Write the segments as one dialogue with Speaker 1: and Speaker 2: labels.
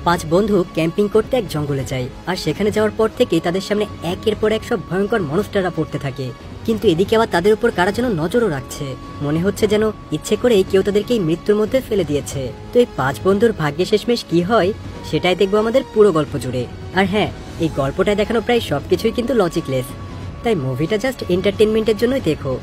Speaker 1: পাঁচ বন্ধু ক্যাম্পিং করতে এক জঙ্গলে যায়, আর সেখানে যাওয়ার পর থেকে তাদের সামনে একের পর এক সব ভয়ঙ্কর মনস্টাররা পড়তে থাকে। কিন্তু এদিকে আবার তাদের উপর কারা যেন নজরও রাখছে, মনে হচ্ছে যেন ইচ্ছে করেই কেউ তাদেরকে এই মৃত্যুর মধ্যে ফেলে দিয়েছে। তো এই পাঁচ বন্ধুর ভাগ্যে শেষমেশ কি হয় সেটাই দেখবো আমাদের পুরো গল্প জুড়ে। আর হ্যাঁ, এই গল্পটায় দেখানো প্রায় সবকিছুই কিন্তু লজিকলেস, তাই মুভিটা জাস্ট এন্টারটেনমেন্টের জন্যই দেখো।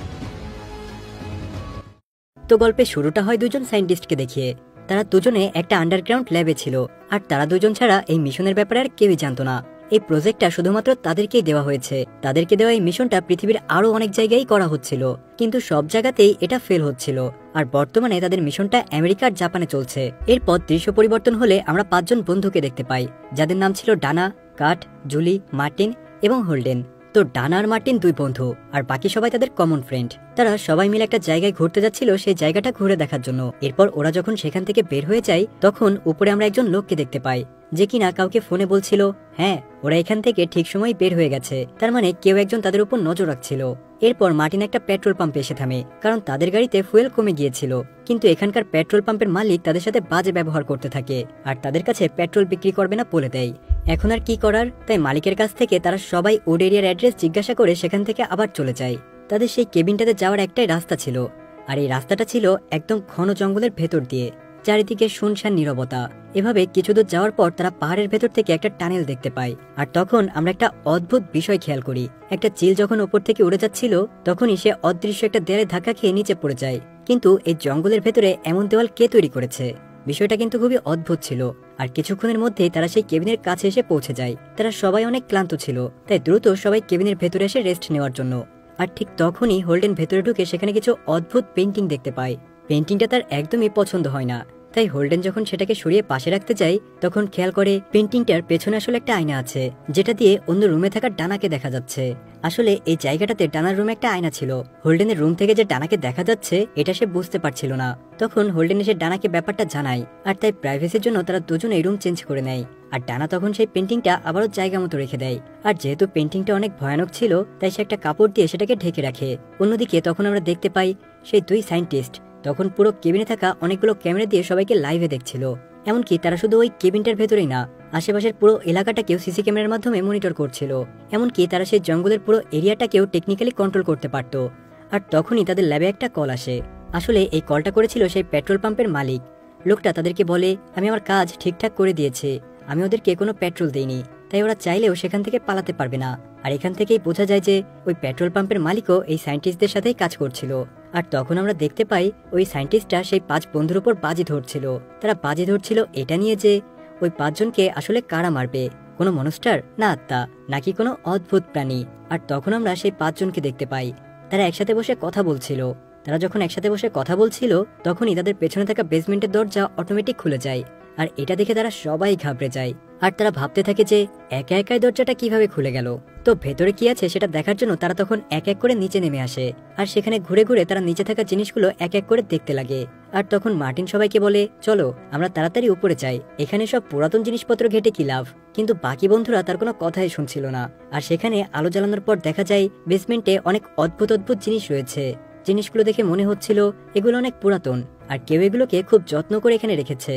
Speaker 1: তো গল্পের শুরুটা হয় দুজন সায়েন্টিস্টকে দেখিয়ে। তারা দুজনে একটা আন্ডারগ্রাউন্ড ল্যাবে ছিল, আর তারা দুজন ছাড়া এই মিশনের ব্যাপারে আর কেউই জানতো না। এই প্রজেক্টটা শুধুমাত্র তাদেরকেই দেওয়া হয়েছে। তাদেরকে দেওয়া এই মিশনটা পৃথিবীর আরো অনেক জায়গায় করা হচ্ছিল, কিন্তু সব জায়গাতেই এটা ফেল হচ্ছিল। আর বর্তমানে তাদের মিশনটা আমেরিকা আর জাপানে চলছে। এরপর দৃশ্য পরিবর্তন হলে আমরা পাঁচজন বন্ধুকে দেখতে পাই, যাদের নাম ছিল ডানা, কাট, জুলি, মার্টিন এবং হোল্ডেন। তো ডানা আর মার্টিন দুই বন্ধু, আর বাকি সবাই তাদের কমন ফ্রেন্ড। তারা সবাই মিলে একটা জায়গায় ঘুরতে যাচ্ছিল, সেই জায়গাটা ঘুরে দেখার জন্য। এরপর ওরা যখন সেখান থেকে বের হয়ে যায়, তখন উপরে আমরা একজন লোককে দেখতে পাই, যে কিনা কাউকে ফোনে বলছিল হ্যাঁ ওরা এখান থেকে ঠিক সময় বের হয়ে গেছে, তার মানে কেউ একজন তাদের উপর নজর রাখছিল। এরপর মার্টিন একটা পেট্রোল পাম্পে এসে থামে, কারণ তাদের গাড়িতে ফুয়েল কমে গিয়েছিল। কিন্তু এখানকার পেট্রোল পাম্পের মালিক তাদের সাথে বাজে ব্যবহার করতে থাকে, আর তাদের কাছে পেট্রোল বিক্রি করবে না বলে দেয়। এখন আর কি করার, তাই মালিকের কাছ থেকে তারা সবাই ওড এরিয়ার অ্যাড্রেস জিজ্ঞাসা করে সেখান থেকে আবার চলে যায়। তাদের সেই কেবিনটাতে যাওয়ার একটাই রাস্তা ছিল, আর এই রাস্তাটা ছিল একদম ঘন জঙ্গলের ভেতর দিয়ে, চারিদিকে শুনশান নীরবতা। এভাবে কিছু দূর যাওয়ার পর তারা পাহাড়ের ভেতর থেকে একটা টানেল দেখতে পায়। আর তখন আমরা একটা অদ্ভুত বিষয় খেয়াল করি, একটা চিল যখন ওপর থেকে উড়ে যাচ্ছিল, তখনই সে অদৃশ্য একটা দেয়ালে ধাক্কা খেয়ে নিচে পড়ে যায়। কিন্তু এই জঙ্গলের ভেতরে এমন দেওয়াল কে তৈরি করেছে, বিষয়টা কিন্তু খুবই অদ্ভুত ছিল। আর কিছুক্ষণের মধ্যেই তারা সেই কেবিনের কাছে এসে পৌঁছে যায়। তারা সবাই অনেক ক্লান্ত ছিল, তাই দ্রুত সবাই কেবিনের ভেতরে এসে রেস্ট নেওয়ার জন্য। আর ঠিক তখনই হোল্ডেন ভেতরে ঢুকে সেখানে কিছু অদ্ভুত পেন্টিং দেখতে পায়। পেন্টিংটা তার একদমই পছন্দ হয় না, তাই হোল্ডেন যখন সেটাকে সরিয়ে পাশে রাখতে যায়, তখন খেয়াল করে পেন্টিংটার পেছনে আসলে একটা আয়না আছে, যেটা দিয়ে অন্য রুমে থাকা ডানাকে দেখা যাচ্ছে। আসলে এই জায়গাটাতে ডানার রুমে একটা আয়না ছিল। হোল্ডেনের রুম থেকে যে ডানাকে দেখা যাচ্ছে এটা সে বুঝতে পারছিল না। তখন হোল্ডেন এসে ডানাকে ব্যাপারটা জানায়, আর তাই প্রাইভেসির জন্য তারা দুজন এই রুম চেঞ্জ করে নেয়। আর ডানা তখন সেই পেন্টিংটা আবারও জায়গা মতো রেখে দেয়। আর যেহেতু পেন্টিংটা অনেক ভয়ানক ছিল, তাই সে একটা কাপড় দিয়ে সেটাকে ঢেকে রাখে। অন্যদিকে তখন আমরা দেখতে পাই সেই দুই সায়েন্টিস্ট তখন পুরো কেবিনে থাকা অনেকগুলো ক্যামেরা দিয়ে সবাইকে লাইভে দেখছিল। এমনকি তারা শুধু ওই কেবিনটার ভেতরেই না, আশেপাশের পুরো এলাকাটাকেও সিসি ক্যামেরার মাধ্যমে মনিটর করছিল। এমনকি তারা সেই জঙ্গলের পুরো এরিয়াটাকেও টেকনিক্যালি কন্ট্রোল করতে পারত। আর তখনই তাদের ল্যাবে একটা কল আসে। আসলে এই কলটা করেছিল সেই পেট্রোল পাম্পের মালিক। লোকটা তাদেরকে বলে, আমি আমার কাজ ঠিকঠাক করে দিয়েছি, আমি ওদেরকে কোনো পেট্রোল দিইনি, তাই ওরা চাইলেও সেখান থেকে পালাতে পারবে না। আর এখান থেকেই বোঝা যায় যে ওই পেট্রোল পাম্পের মালিকও এই সায়েন্টিস্টদের সাথেই কাজ করছিল। আর তখন আমরা দেখতে পাই ওই সায়েন্টিস্টরা সেই পাঁচ বন্ধুর উপর বাজি ধরছিল। তারা বাজি ধরছিল এটা নিয়ে যে ওই পাঁচজনকে আসলে কারা মারবে, কোনো মনস্টার না আত্মা, নাকি কোনো অদ্ভুত প্রাণী। আর তখন আমরা সেই পাঁচজনকে দেখতে পাই, তারা একসাথে বসে কথা বলছিল। তারা যখন একসাথে বসে কথা বলছিল, তখনই তাদের পেছনে থাকা বেসমেন্টের দরজা অটোমেটিক খুলে যায়। আর এটা দেখে তারা সবাই ঘাবড়ে যায়, আর তারা ভাবতে থাকে যে একা একাই দরজাটা কিভাবে খুলে গেল। তো ভেতরে কি আছে সেটা দেখার জন্য তারা তখন এক এক করে নিচে নেমে আসে, আর সেখানে ঘুরে ঘুরে তারা নিচে থাকা জিনিসগুলো এক এক করে দেখতে লাগে। আর তখন মার্টিন সবাইকে বলে, চলো আমরা তাড়াতাড়ি উপরে যাই, এখানে সব পুরাতন জিনিসপত্র ঘেটে কি লাভ। কিন্তু বাকি বন্ধুরা তার কোনো কথাই শুনছিল না। আর সেখানে আলো জ্বালানোর পর দেখা যায় বেসমেন্টে অনেক অদ্ভুত অদ্ভুত জিনিস রয়েছে। জিনিসগুলো দেখে মনে হচ্ছিল এগুলো অনেক পুরাতন, আর কেউ এগুলোকে খুব যত্ন করে এখানে রেখেছে।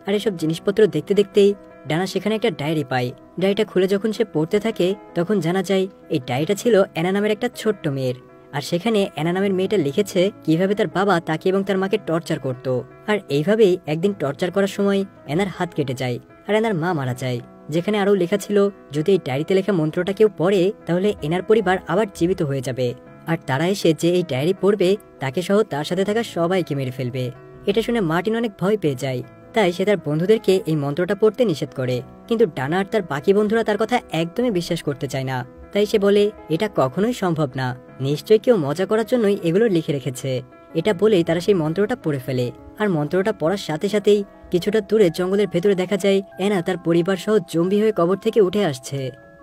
Speaker 1: আর এসব জিনিসপত্র দেখতে দেখতেই ডানা সেখানে একটা ডায়েরি পায়। ডায়েরিটা খুলে যখন সে পড়তে থাকে, তখন জানা যায় এই ডায়েরিটা ছিল অ্যানা নামের একটা ছোট্ট মেয়ের। আর সেখানে অ্যানা নামের মেয়েটা লিখেছে কিভাবে তার বাবা তাকে এবং তার মাকে টর্চার করত। আর এইভাবেই একদিন টর্চার করার সময় অ্যানার হাত কেটে যায়, আর অ্যানার মা মারা যায়। যেখানে আরও লেখা ছিল যদি এই ডায়েরিতে লেখা মন্ত্রটা কেউ পড়ে, তাহলে এনার পরিবার আবার জীবিত হয়ে যাবে। আর তারা এসে যে এই ডায়েরি পড়বে, তাকে সহ তার সাথে থাকা সবাইকে মেরে ফেলবে। এটা শুনে মার্টিন অনেক ভয় পেয়ে যায়, তাই সে তার বন্ধুদেরকে এই মন্ত্রটা পড়তে নিষেধ করে। কিন্তু ডানা আর তার বাকি বন্ধুরা তার কথা একদমই বিশ্বাস করতে চায় না। তাই সে বলে এটা কখনোই সম্ভব না, নিশ্চয়ই কেউ মজা করার জন্যই এগুলো লিখে রেখেছে। এটা বলেই তারা সেই মন্ত্রটা পড়ে ফেলে। আর মন্ত্রটা পড়ার সাথে সাথেই কিছুটা দূরে জঙ্গলের ভেতরে দেখা যায় অ্যানা তার পরিবার সহ জম্বি হয়ে কবর থেকে উঠে আসছে।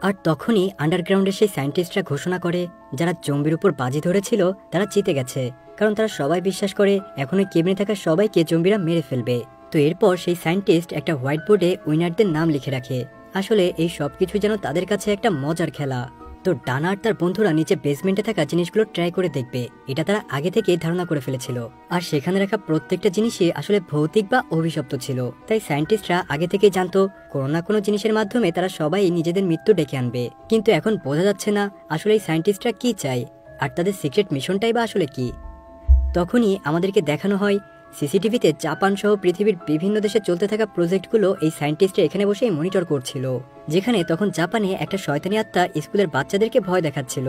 Speaker 1: আর তখনই আন্ডারগ্রাউন্ডের সেই সায়েন্টিস্টরা ঘোষণা করে যারা জম্বির উপর বাজি ধরেছিল তারা জিতে গেছে, কারণ তারা সবাই বিশ্বাস করে এখন ওই কেবিনে থাকা সবাইকে জম্বিরা মেরে ফেলবে। তো এরপর সেই সায়েন্টিস্ট একটা হোয়াইট বোর্ডে উইনারদের নাম লিখে রাখে। আসলে এই সবকিছু যেন তাদের কাছে একটা মজার খেলা। তো ডানা আর তার বন্ধুরা নিচে বেসমেন্টে থাকা জিনিসগুলো ট্রাই করে দেখবে, এটা তারা আগে থেকেই ধারণা করে ফেলেছিল। আর সেখানে রাখা প্রত্যেকটা জিনিসই আসলে ভৌতিক বা অভিশপ্ত ছিল। তাই সায়েন্টিস্টরা আগে থেকেই জানতো কোনো না কোনো জিনিসের মাধ্যমে তারা সবাই নিজেদের মৃত্যু ডেকে আনবে। কিন্তু এখন বোঝা যাচ্ছে না আসলে এই সায়েন্টিস্টরা কি চায়, আর তাদের সিক্রেট মিশনটাই বা আসলে কি। তখনই আমাদেরকে দেখানো হয় সিসিটিভিতে জাপান সহ পৃথিবীর বিভিন্ন দেশে চলতে থাকা প্রজেক্টগুলো এই সায়েন্টিস্টরা এখানে বসেই মনিটর করছিল। যেখানে তখন জাপানে একটা শয়তানি আত্মা স্কুলের বাচ্চাদেরকে ভয় দেখাচ্ছিল।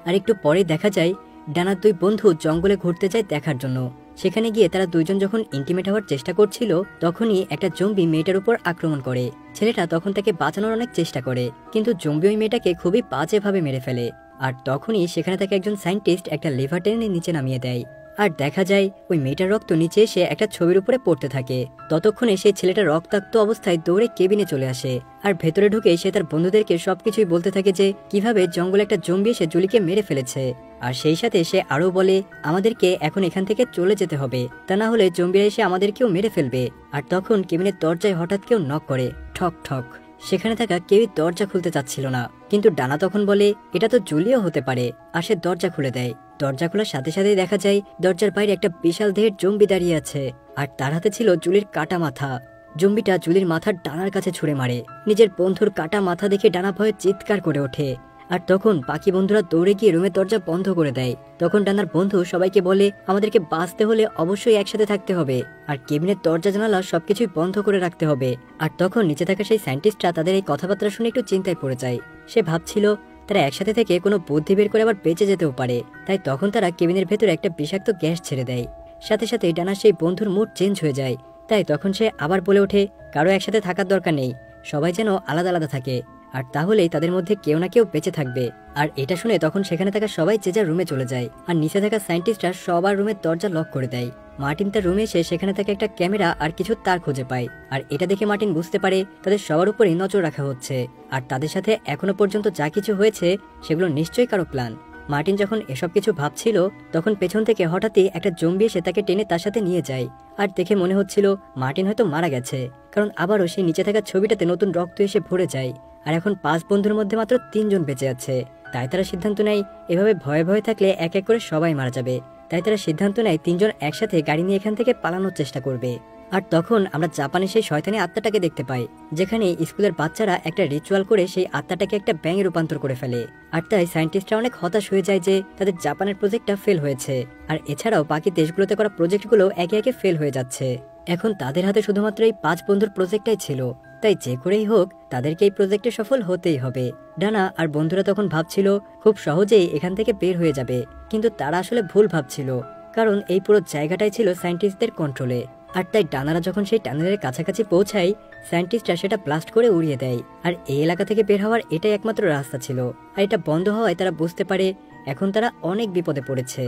Speaker 1: আর একটু পরে দেখা যায় ডানার দুই বন্ধু জঙ্গলে ঘুরতে যায় দেখার জন্য। সেখানে গিয়ে তারা দুইজন যখন ইন্টিমেট হওয়ার চেষ্টা করছিল, তখনই একটা জম্বি মেয়েটার উপর আক্রমণ করে। ছেলেটা তখন তাকে বাঁচানোর অনেক চেষ্টা করে, কিন্তু জম্বি ওই মেয়েটাকে খুবই বাজেভাবে মেরে ফেলে। আর তখনই সেখানে থাকে একজন সায়েন্টিস্ট একটা লিভার টেনে নিচে নামিয়ে দেয়। আর দেখা যায় ওই মেয়েটার রক্ত নিচে এসে একটা ছবির উপরে পড়তে থাকে। ততক্ষণে সেই ছেলেটা রক্তাক্ত অবস্থায় দৌড়ে কেবিনে চলে আসে। আর ভেতরে ঢুকে সে তার বন্ধুদেরকে সবকিছুই বলতে থাকে যে কিভাবে জঙ্গলে একটা জম্বি এসে জুলিকে মেরে ফেলেছে। আর সেই সাথে সে আরো বলে আমাদেরকে এখন এখান থেকে চলে যেতে হবে, তা না হলে জম্বিরা এসে আমাদেরকেও মেরে ফেলবে। আর তখন কেবিনের দরজায় হঠাৎ কেউ নক করে, ঠক ঠক। সেখানে থাকা কেউই দরজা খুলতে চাচ্ছিল না, কিন্তু ডানা তখন বলে এটা তো জুলিও হতে পারে। আর সে দরজা খুলে দেয়। দরজা খোলার সাথে সাথেই দেখা যায় দরজার বাইরে একটা বিশাল দেহের জম্বি দাঁড়িয়ে আছে। আর তার হাতে ছিল জুলির কাটা মাথা। জম্বিটা জুলির মাথার ডানার কাছে ছুঁড়ে মারে। নিজের বন্ধুর কাটা মাথা দেখে ডানা ভয়ে চিৎকার করে ওঠে। আর তখন বাকি বন্ধুরা দৌড়ে গিয়ে রুমের দরজা বন্ধ করে দেয়। তখন ডানার বন্ধু সবাইকে বলে আমাদেরকে বাঁচতে হলে অবশ্যই একসাথে থাকতে হবে, আর কেবিনের দরজা জানালা সবকিছুই বন্ধ করে রাখতে হবে। আর তখন নিচে থাকা সেই সায়েন্টিস্টরা তাদের এই কথাবার্তা শুনে একটু চিন্তায় পড়ে যায়। সে ভাবছিল তারা একসাথে থেকে কোনো বুদ্ধি বের করে আবার বেঁচে যেতেও পারে। তাই তখন তারা কেবিনের ভেতরে একটা বিষাক্ত গ্যাস ছেড়ে দেয়। সাথে সাথে ডানার সেই বন্ধুর মুড চেঞ্জ হয়ে যায়। তাই তখন সে আবার বলে ওঠে কারো একসাথে থাকার দরকার নেই, সবাই যেন আলাদা আলাদা থাকে, আর তাহলেই তাদের মধ্যে কেউ না কেউ বেঁচে থাকবে। আর এটা শুনে তখন সেখানে থাকা সবাই যে যার রুমে চলে যায়। আর নিচে থাকা সায়েন্টিস্টরা সবার রুমের দরজা লক করে দেয়। মার্টিন তার রুমে এসে সেখানে থাকা একটা ক্যামেরা আর কিছু তার খুঁজে পায়। আর এটা দেখে মার্টিন বুঝতে পারে তাদের সবার উপরেই নজর রাখা হচ্ছে, আর তাদের সাথে এখনো পর্যন্ত যা কিছু হয়েছে সেগুলো নিশ্চয়ই কারো প্ল্যান। মার্টিন যখন এসব কিছু ভাবছিল, তখন পেছন থেকে হঠাৎই একটা জম্বি এসে তাকে টেনে তার সাথে নিয়ে যায়। আর দেখে মনে হচ্ছিল মার্টিন হয়তো মারা গেছে, কারণ আবারও সেই নিচে থাকা ছবিটাতে নতুন রক্ত এসে ভরে যায়। আর এখন 5 বন্ধুর মধ্যে মাত্র 3 জন বেঁচে আছে। তাই তারা সিদ্ধান্ত নেয় এভাবে ভয়ে ভয়ে থাকলে এক এক করে সবাই মারা যাবে। তাই তারা সিদ্ধান্ত নেয় 3 জন একসাথে গাড়ি নিয়ে এখান থেকে পালানোর চেষ্টা করবে। আর তখন আমরা জাপানে সেই শয়তানি আত্মাটাকে দেখতে পাই, যেখানে স্কুলের বাচ্চারা একটা রিচুয়াল করে সেই আত্মাটাকে একটা ব্যাঙে রূপান্তর করে ফেলে। আর তাই সায়েন্টিস্টরা অনেক হতাশ হয়ে যায় যে তাদের জাপানের প্রজেক্টটা ফেল হয়েছে। আর এছাড়াও বাকি দেশগুলোতে করা প্রজেক্টগুলো একে একে ফেল হয়ে যাচ্ছে। এখন তাদের হাতে শুধুমাত্র এই 5 বন্ধুর প্রজেক্টটাই ছিল। তাই যে করেই হোক তাদেরকে এই প্রজেক্টে সফল হতেই হবে। ডানা আর বন্ধুরা তখন ভাবছিল খুব সহজেই এখান থেকে বের হয়ে যাবে, কিন্তু তারা আসলে ভুল ভাবছিল, কারণ এই পুরো জায়গাটাই ছিল সায়েন্টিস্টদের কন্ট্রোলে। আর তাই ডানারা যখন সেই টানেলের কাছাকাছি পৌঁছায়, সায়েন্টিস্টরা সেটা ব্লাস্ট করে উড়িয়ে দেয়। আর এই এলাকা থেকে বের হওয়ার এটাই একমাত্র রাস্তা ছিল। আর এটা বন্ধ হওয়ায় তারা বুঝতে পারে এখন তারা অনেক বিপদে পড়েছে।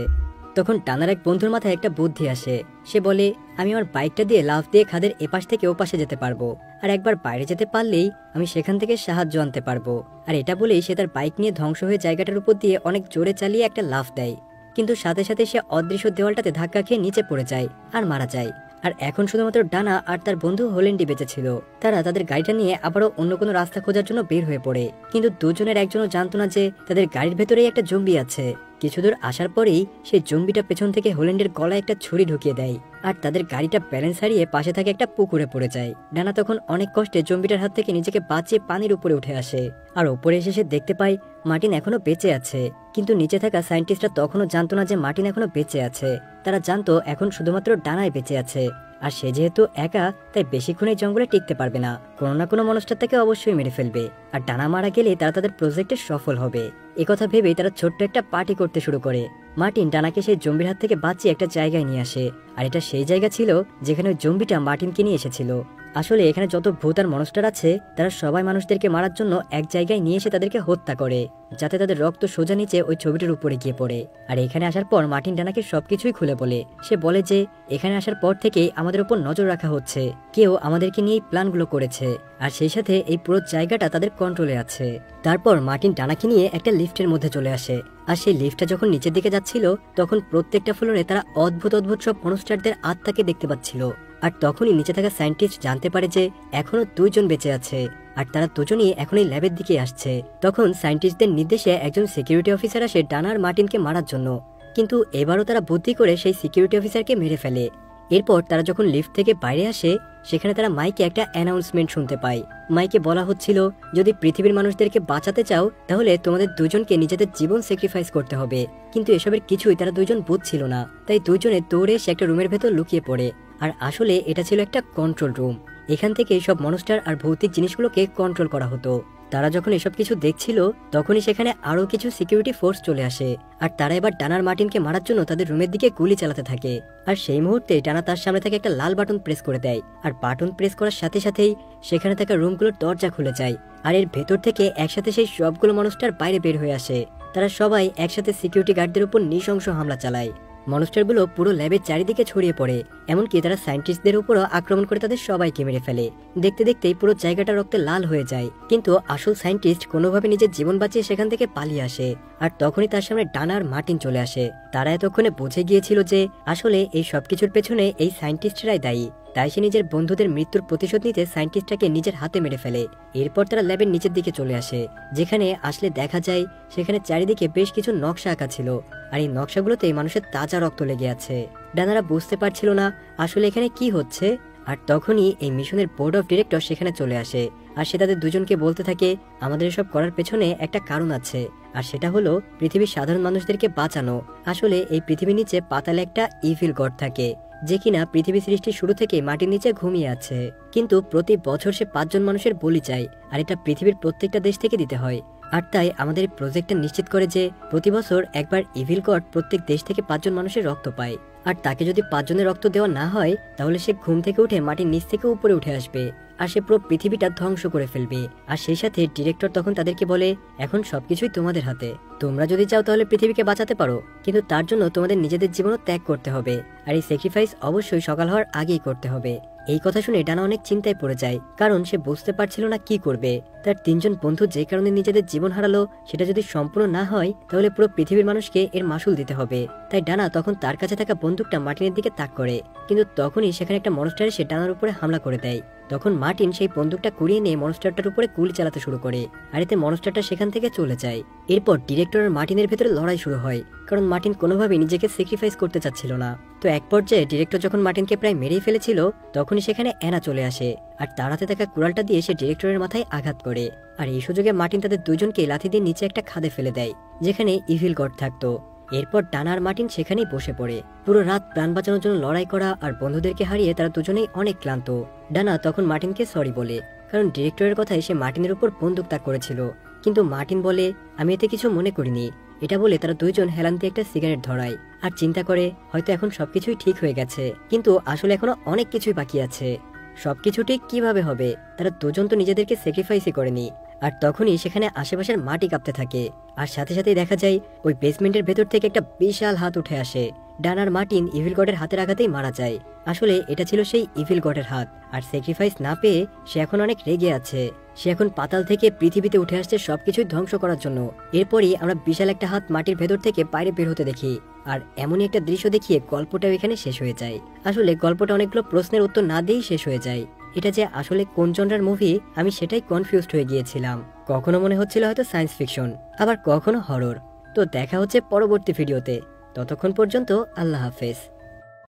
Speaker 1: তখন টানার এক বন্ধুর মাথায় একটা বুদ্ধি আসে। সে বলে আমি আমার বাইকটা দিয়ে লাফ দিয়ে খাদের এপাশ থেকে ওপাশে যেতে পারবো, আর একবার বাইরে যেতে পারলেই আমি সেখান থেকে সাহায্য আনতে পারবো। আর এটা বলেই সে তার বাইক নিয়ে ধ্বংস হয়ে জায়গাটার উপর দিয়ে অনেক জোরে চালিয়ে একটা লাফ দেয়, কিন্তু সাথে সাথে সে অদৃশ্য দেওয়ালটাতে ধাক্কা খেয়ে নিচে পড়ে যায় আর মারা যায়। আর এখন শুধুমাত্র ডানা আর তার বন্ধু হোলেন্ডি বেঁচে ছিল। তারা তাদের গাড়িটা নিয়ে আবারও অন্য কোনো রাস্তা খোঁজার জন্য বের হয়ে পড়ে, কিন্তু দুজনের একজনও জানতো না যে তাদের গাড়ির ভেতরেই একটা জম্বি আছে। কিছুদূর আসার পরেই সেই জম্বিটা পেছন থেকে হোল্যান্ডের গলায় একটা ছুরি ঢুকিয়ে দেয়, আর তাদের গাড়িটা ব্যালেন্স হারিয়ে পাশে থাকে একটা পুকুরে পড়ে যায়। ডানা তখন অনেক কষ্টে জম্বিটার হাত থেকে নিজেকে বাঁচিয়ে পানির উপরে উঠে আসে। আর ওপরে এসে সে দেখতে পায় মার্টিন এখনো বেঁচে আছে, কিন্তু নিচে থাকা সায়েন্টিস্টরা তখনও জানতো না যে মার্টিন এখনো বেঁচে আছে। তারা জানতো এখন শুধুমাত্র ডানায় বেঁচে আছে, আর সে যেহেতু একা তাই বেশিক্ষণ এই জঙ্গলে টিকতে পারবে না, কোনো না কোনো মনস্টার তাকে অবশ্যই মেরে ফেলবে। আর ডানা মারা গেলে তারা তাদের প্রজেক্টে সফল হবে। একথা ভেবেই তারা ছোট্ট একটা পার্টি করতে শুরু করে। মার্টিন ডানাকে সেই জম্বির হাত থেকে বাঁচিয়ে একটা জায়গায় নিয়ে আসে, আর এটা সেই জায়গা ছিল যেখানে ওই জম্বিটা মার্টিনকে নিয়ে এসেছিল। আসলে এখানে যত ভূত আর মনস্টার আছে তারা সবাই মানুষদেরকে মারার জন্য এক জায়গায় নিয়ে এসে তাদেরকে হত্যা করে, যাতে তাদের রক্ত সোজা নিচে ওই ছবিটির উপরে গিয়ে পড়ে। আর এখানে আসার পর মার্টিন ডানাকে সবকিছুই খুলে বলে। সে বলে যে এখানে আসার পর থেকেই আমাদের উপর নজর রাখা হচ্ছে, কেউ আমাদেরকে নিয়ে এই প্ল্যানগুলো করেছে, আর সেই সাথে এই পুরো জায়গাটা তাদের কন্ট্রোলে আছে। তারপর মার্টিন ডানাকে নিয়ে একটা লিফটের মধ্যে চলে আসে, আর সেই লিফটটা যখন নিচের দিকে যাচ্ছিল তখন প্রত্যেকটা ফ্লোরে তারা অদ্ভুত অদ্ভুত সব মনস্টারদের আত্মাকে দেখতে পাচ্ছিল। আর তখনই নিচে থাকা সায়েন্টিস্ট জানতে পারে যে এখনো 2 জন বেঁচে আছে। আর তারা দুজনই এখন এই ল্যাবের দিকে আসছে। তখন সায়েন্টিস্টদের নির্দেশে একজন সিকিউরিটি অফিসার আসে ডানা আর মার্টিনকে মারার জন্য, কিন্তু এবারও তারা বুদ্ধি করে সেই সিকিউরিটি অফিসারকে মেরে ফেলে। এরপর তারা যখন লিফট থেকে বাইরে আসে, সেখানে তারা মাইকে একটা অ্যানাউন্সমেন্ট শুনতে পায়। মাইকে বলা হচ্ছিল, যদি পৃথিবীর মানুষদেরকে বাঁচাতে চাও তাহলে তোমাদের দুজনকে নিজেদের জীবন স্যাক্রিফাইস করতে হবে। কিন্তু এসবের কিছুই তারা দুজন বুঝছিল না, তাই দুজনে দৌড়ে সে একটা রুমের ভেতর লুকিয়ে পড়ে। আর আসলে এটা ছিল একটা কন্ট্রোল রুম। এখান থেকে সব মনস্টার আর ভৌতিক জিনিসগুলোকে কন্ট্রোল করা হতো। তারা যখন এসব কিছু দেখছিল তখনই সেখানে আরো কিছু সিকিউরিটি ফোর্স চলে আসে, আর তারা এবার ডানার মার্টিনকে মারার জন্য তাদের রুমের দিকে গুলি চালাতে থাকে। আর সেই মুহূর্তে ডানা তার সামনে থেকে একটা লাল বাটন প্রেস করে দেয়, আর বাটন প্রেস করার সাথে সাথেই সেখানে থাকা রুমগুলোর দরজা খুলে যায়, আর এর ভেতর থেকে একসাথে সেই সবগুলো মনস্টার বাইরে বের হয়ে আসে। তারা সবাই একসাথে সিকিউরিটি গার্ডদের উপর নৃশংস হামলা চালায়। মনস্টারগুলো পুরো ল্যাবের চারিদিকে ছড়িয়ে পড়ে, এমনকি তারা সায়েন্টিস্টদের উপরও আক্রমণ করে তাদের সবাইকে মেরে ফেলে। দেখতে দেখতেই পুরো জায়গাটা রক্তে লাল হয়ে যায়, কিন্তু আসল সায়েন্টিস্ট কোনোভাবে নিজের জীবন বাঁচিয়ে সেখান থেকে পালিয়ে আসে। আর তখনই তার সামনে ডানা আর মার্টিন চলে আসে। তারা এতক্ষণে বুঝে গিয়েছিল যে আসলে এই সবকিছুর পেছনে এই সায়েন্টিস্টরাই দায়ী, তাই সে নিজের বন্ধুদের মৃত্যুর প্রতিশোধ নিতে সায়েন্টিস্টটাকে নিজের হাতে মেরে ফেলে। এরপর তারা ল্যাবের নিচের দিকে চলে আসে, যেখানে আসলে দেখা যায় সেখানে চারিদিকে বেশ কিছু নকশা আঁকা ছিল, আর এই নকশাগুলোতে মানুষের তাজা রক্ত লেগে আছে। ডানারা বুঝতে পারছিল না আসলে এখানে কি হচ্ছে। আর তখনই এই মিশনের বোর্ড অফ ডিরেক্টর সেখানে চলে আসে, আর সে তাদের দুজনকে বলতে থাকে, আমাদের এসব করার পেছনে একটা কারণ আছে, আর সেটা হলো পৃথিবীর সাধারণ মানুষদেরকে বাঁচানো। আসলে এই পৃথিবীর নিচে পাতালে একটা ইভিল গড থাকে, যে কিনা পৃথিবী সৃষ্টির শুরু থেকে মাটির নিচে ঘুমিয়ে আছে, কিন্তু প্রতি বছর সে 5 জন মানুষের বলি চায়, আর এটা পৃথিবীর প্রত্যেকটা দেশ থেকে দিতে হয়। আর তাই আমাদের প্রজেক্টটা নিশ্চিত করে যে প্রতি বছর একবার ইভিল গড প্রত্যেক দেশ থেকে 5 জন মানুষের রক্ত পায়, আর তাকে যদি 5 জনের রক্ত দেওয়া না হয় তাহলে সে ঘুম থেকে উঠে মাটির নিচ থেকে উপরে উঠে আসবে, আর সে পুরো পৃথিবীটা ধ্বংস করে ফেলবে। আর সেই সাথে ডিরেক্টর তখন তাদেরকে বলে, এখন সবকিছুই তোমাদের হাতে, তোমরা যদি চাও তাহলে পৃথিবীকে বাঁচাতে পারো, কিন্তু তার জন্য তোমাদের নিজেদের জীবনও ত্যাগ করতে হবে, আর এই স্যাক্রিফাইস অবশ্যই সকাল হওয়ার আগেই করতে হবে। এই কথা শুনে ডানা অনেক চিন্তায় পড়ে যায়, কারণ সে বুঝতে পারছিল না কি করবে। তার 3 জন বন্ধু যে কারণে নিজেদের জীবন হারালো সেটা যদি সম্পূর্ণ না হয় তাহলে পুরো পৃথিবীর মানুষকে এর মাসুল দিতে হবে। তাই ডানা তখন তার কাছে থাকা বন্দুকটা মার্টিনের দিকে তাক করে, কিন্তু তখনই সেখানে একটা মনস্টার এসে ডানার উপরে হামলা করে দেয়। তখন মার্টিন সেই বন্দুকটা কুড়িয়ে নিয়ে মনস্টারটার উপরে গুলি চালাতে শুরু করে, আর এতে মনস্টারটা সেখান থেকে চলে যায়। এরপর ডিরেক্টর আর মার্টিনের ভেতরে লড়াই শুরু হয়, কারণ মার্টিন কোনোভাবেই নিজেকে স্যাক্রিফাইস করতে চাচ্ছিল না। তো এক পর্যায়ে ডিরেক্টর যখন মার্টিনকে প্রায় মেরেই ফেলেছিল তখনই সেখানে অ্যানা চলে আসে, আর তার হাতে থাকা কুড়ালটা দিয়ে সে ডিরেক্টরের মাথায় আঘাত করে। আর এই সুযোগে মার্টিন তাদের দুজনকে লাথি দিয়ে নিচে একটা খাদে ফেলে দেয়, যেখানে ইভিল গড থাকতো। এরপর ডানা আর মার্টিন সেখানেই বসে পড়ে। পুরো রাত প্রাণ বাঁচানোর জন্য লড়াই করা আর বন্ধুদেরকে হারিয়ে তারা দুজনেই অনেক ক্লান্ত। ডানা তখন মার্টিনকে সরি বলে, কারণ ডিরেক্টরের কথায় সে মার্টিনের উপর বন্দুক তাক করেছিল, কিন্তু মার্টিন বলে, আমি এতে কিছু মনে করিনি। এটা বলে তারা দুইজন হেলান দিয়ে একটা সিগারেট ধরায়, আর চিন্তা করে হয়তো এখন সবকিছুই ঠিক হয়ে গেছে, কিন্তু আসলে এখনো অনেক কিছুই বাকি আছে। সবকিছু ঠিক কিভাবে হবে, তারা দুজন তো নিজেদেরকে স্যাক্রিফাইসই করেনি। আর তখনই সেখানে আশেপাশের মাটি কাঁপতে থাকে, আর সাথে সাথেই দেখা যায় ওই বেসমেন্টের ভেতর থেকে একটা বিশাল হাত উঠে আসে। ডানার মার্টিন ইভিল গডের হাতের আঘাতেই মারা যায়। আসলে এটা ছিল সেই ইভিল গডের হাত, আর স্যাক্রিফাইস না পেয়ে সে এখন অনেক রেগে আছে। সে এখন পাতাল থেকে পৃথিবীতে উঠে আসছে সবকিছুই ধ্বংস করার জন্য। এরপরই আমরা বিশাল একটা হাত মাটির ভেতর থেকে বাইরে বের হতে দেখি, আর এমনই একটা দৃশ্য দেখিয়ে গল্পটাও এখানে শেষ হয়ে যায়। আসলে গল্পটা অনেকগুলো প্রশ্নের উত্তর না দিয়েই শেষ হয়ে যায়। এটা যে আসলে কোন জনরার মুভি আমি সেটাই কনফিউজড হয়ে গিয়েছিলাম। কখনো মনে হচ্ছিল হয়তো সায়েন্স ফিকশন, আবার কখনো হরর। তো দেখা হচ্ছে পরবর্তী ভিডিওতে, ততক্ষণ পর্যন্ত আল্লাহ হাফেজ।